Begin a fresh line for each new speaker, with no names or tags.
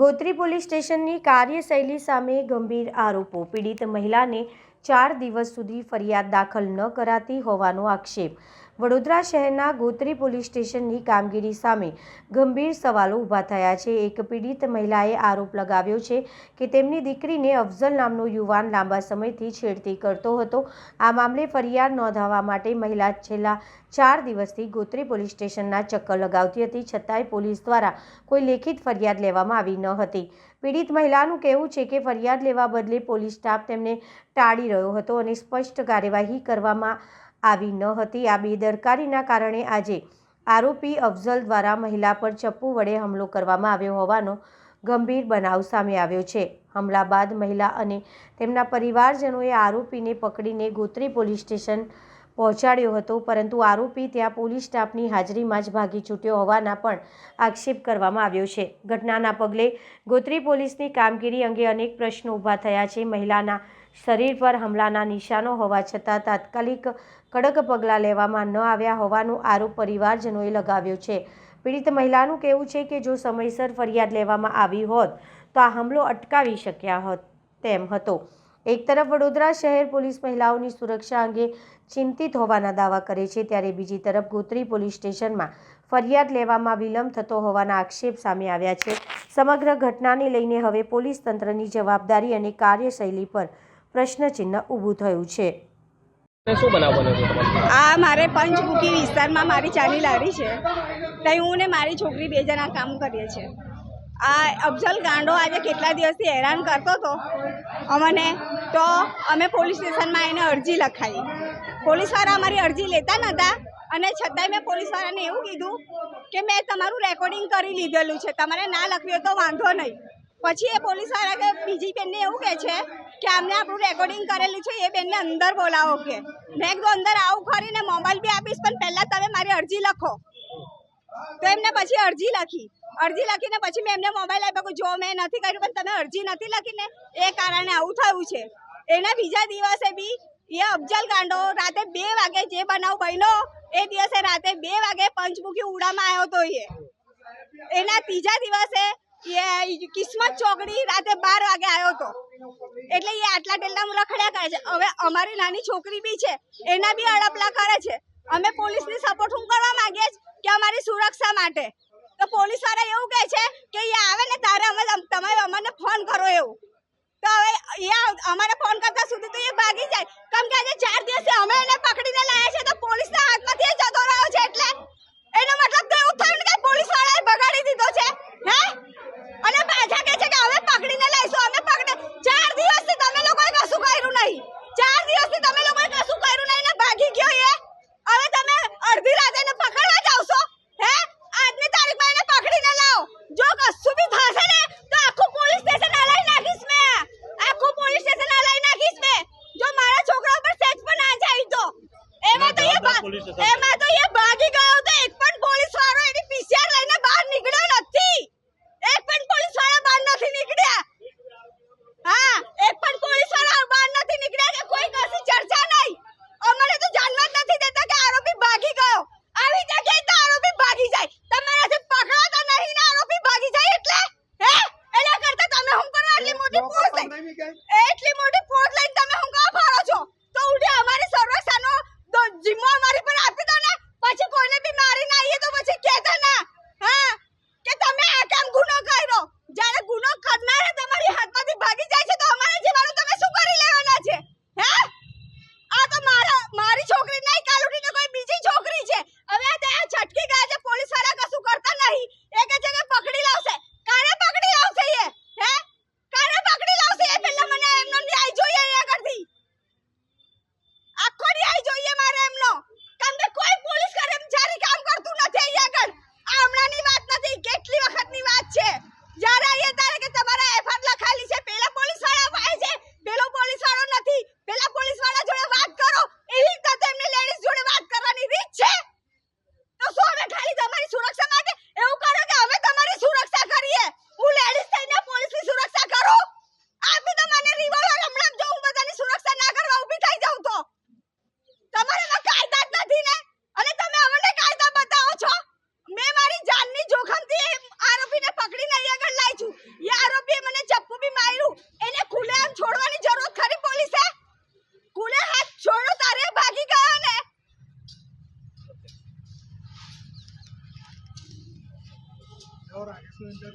Gotri police સ્ટેશનની કાર્યશૈલી સામે ગંભીર આરોપો। પીડિત મહિલાને 4 દિવસ સુધી ફરિયાદ દાખલ ન કરાતી હોવાનો આક્ષેપ। વડોદરા શહેરના ગોત્રી પોલીસ સ્ટેશનની કામગીરી સામે ગંભીર સવાલો ઊભા થયા છે। એક પીડિત મહિલાએ આરોપ લગાવ્યો છે કે તેમની દીકરીને અફઝલ નામનો યુવાન લાંબા સમયથી છેડતી કરતો હતો। આ મામલે ફરિયાદ નોંધાવવા માટે મહિલા છેલ્લા 4 દિવસથી ગોત્રી પોલીસ સ્ટેશનના ચક્કર લગાવતી હતી, છતાંય પોલીસ દ્વારા કોઈ લેખિત ફરિયાદ લેવામાં આવી ન હતી। પીડિત મહિલાનું કહેવું છે કે ફરિયાદ લેવા બદલે પોલીસ સ્ટાફ તેમને ટાળી રહ્યો હતો અને સ્પષ્ટ કાર્યવાહી કરવામાં આવી ન હતી। આ બેદરકારીના કારણે આજે આરોપી અફઝલ દ્વારા મહિલા પર ચપ્પુ વડે હુમલો કરવામાં આવ્યો હોવાનો ગંભીર બનાવ સામે આવ્યો છે। હુમલા બાદ મહિલા અને તેમના પરિવારજનોએ આરોપીને પકડીને ગોત્રી પોલીસ સ્ટેશન પહોંચાડ્યો હતો, પરંતુ આરોપી ત્યાં પોલીસ સ્ટાફની હાજરીમાં જ ભાગી છૂટ્યો હોવાના પણ આક્ષેપ કરવામાં આવ્યો છે। ઘટનાના પગલે ગોત્રી પોલીસની કામગીરી અંગે અનેક પ્રશ્નો ઊભા થયા છે। મહિલાના શરીર પર હુમલાના નિશાનો હોવા છતાં તાત્કાલિક કડક પગલાં લેવામાં ન આવ્યા હોવાનો આરોપ પરિવારજનોએ લગાવ્યો છે। પીડિત મહિલાનું કહેવું છે કે જો સમયસર ફરિયાદ લેવામાં આવી હોત તો આ હુમલો અટકાવી શક્યા તેમ હતો। એક તરફ વડોદરા શહેર પોલીસ મહિલાઓની સુરક્ષા અંગે ચિંતિત હોવાના દાવા કરે છે, ત્યારે બીજી તરફ ગોત્રી પોલીસ સ્ટેશનમાં ફરિયાદ લેવામાં વિલંબ થતો હોવાના આક્ષેપ સામે આવ્યા છે। સમગ્ર ઘટનાને લઈને હવે પોલીસ તંત્રની જવાબદારી અને કાર્યશૈલી પર પ્રશ્નચિહ્ન ઊભું થયું છે।
આ મારે પંચમુખી વિસ્તારમાં મારી ચાની લારી છે, ત્યાં હું ને મારી છોકરી 2 જણા કામ કરીએ છીએ। આ અફઝલ ગાંડો આજે કેટલા દિવસથી હેરાન કરતો હતો અમને, તો અમે પોલીસ સ્ટેશનમાં એને અરજી લખાવી। પોલીસવાળા અમારી અરજી લેતા નહોતા અને છતાંય મેં પોલીસવાળાને એવું કીધું કે મેં તમારું રેકોર્ડિંગ કરી લીધેલું છે, તમારે ના લખવી તો વાંધો નહીં। પછી એ પોલીસવાળા કે બીજી બેનને એવું કહે છે કે અમને આપણું રેકોર્ડિંગ કરેલું છે, એ બેનને અંદર બોલાવો કે મેં કીધું અંદર આવું ખરીને મોબાઈલ બી આપીશ, પણ પહેલાં તમે મારી અરજી લખો। તો એમને પછી અરજી લખીને પછી મેં એમને મોબાઈલ આપ્યો કે જો મેં નથી કર્યું, પણ તમે અરજી નથી લખીને એ કારણે આવું થયું છે। એના બીજા દિવસે બી એ અફઝલ ગાંડો રાતે 2 વાગે જે બનાવ બન્યો એ દિવસે રાતે 2 વાગે પંચમુખી ઉડામાં આવ્યો હતો। એના ત્રીજા દિવસે એ કિસ્મત ચોકડી રાતે 12 વાગે આવ્યો હતો। એટલે એ આટલા ટેલના રખડ્યા કરે છે। હવે અમારી નાની છોકરી બી છે, એના બી અડપલા કરે છે। અમે પોલીસની સપોર્ટ હું કરવા માંગીએ કે અમારી સુરક્ષા માટે, તો પોલીસવાળા એવું કહે છે કે એ આવે ને તારે તમે અમને ફોન કરો એવું। તો હવે એ અમારે ફોન કરતા સુધી તો એ ભાગી જાય, કેમ કે આજે 4 દિવસથી અમે એને પકડીને લાયા છે, તો પોલીસના હાથમાંથી એ જતો રહ્યો છે। એટલે એનો મતલબ તો એવું થયું ને કે પોલીસવાળાએ બગાડી દીધો છે, હે? અને પાછા કહે છે કે અમે પકડીને લઈશું, અમે પકડે 4 દિવસથી તમે લોકોએ કશું કર્યું નહીં, 4 દિવસથી તમે લોકોએ કશું કર્યું નહીં ને ભાગી ગયો એ। હવે તમે અડધી રાતે એને પકડવા જાવશો, હે? આજની તારીખમાં એને પકડીને લાવો, જો કશું બી થશે ને તો આખું પોલીસ સ્ટેશન હલાઈ નાખીશ મેં, આખું પોલીસ સ્ટેશન હલાઈ નાખીશ મેં, જો મારા છોકરા ઉપર સેજ પણ ના જાય તો। એમાં તો એ ભાગી ગયો તો એક પણ પોલીસવાળો એની પીસીઆર લઈને બહાર નીકળ્યો નથી, એક પણ પોલીસવાળા બહાર નથી નીકળ્યા। હા, એક પણ પોલીસવાળા બહાર નથી નીકળ્યા કે કોઈ કશી ચર્ચા નહીં। અમને તો જાણવા જ નથી દેતા કે આરોપી ભાગી ગયો। આવી જગ્યાએ તો આરોપી ભાગી જાય, તમારાથી પકડાતા નહીં ને આરોપી ભાગી જાય એટલે, હે? એના કરતા તમે હું કરો એટલી મોટી પોસ્ટ લઈને તમે હું કાં ફરો છો? તો ઉડે અમારી સુરક્ષાનો જિમ્મો અમારી પર આપી દો ને, પછી કોઈને બી
और आगे से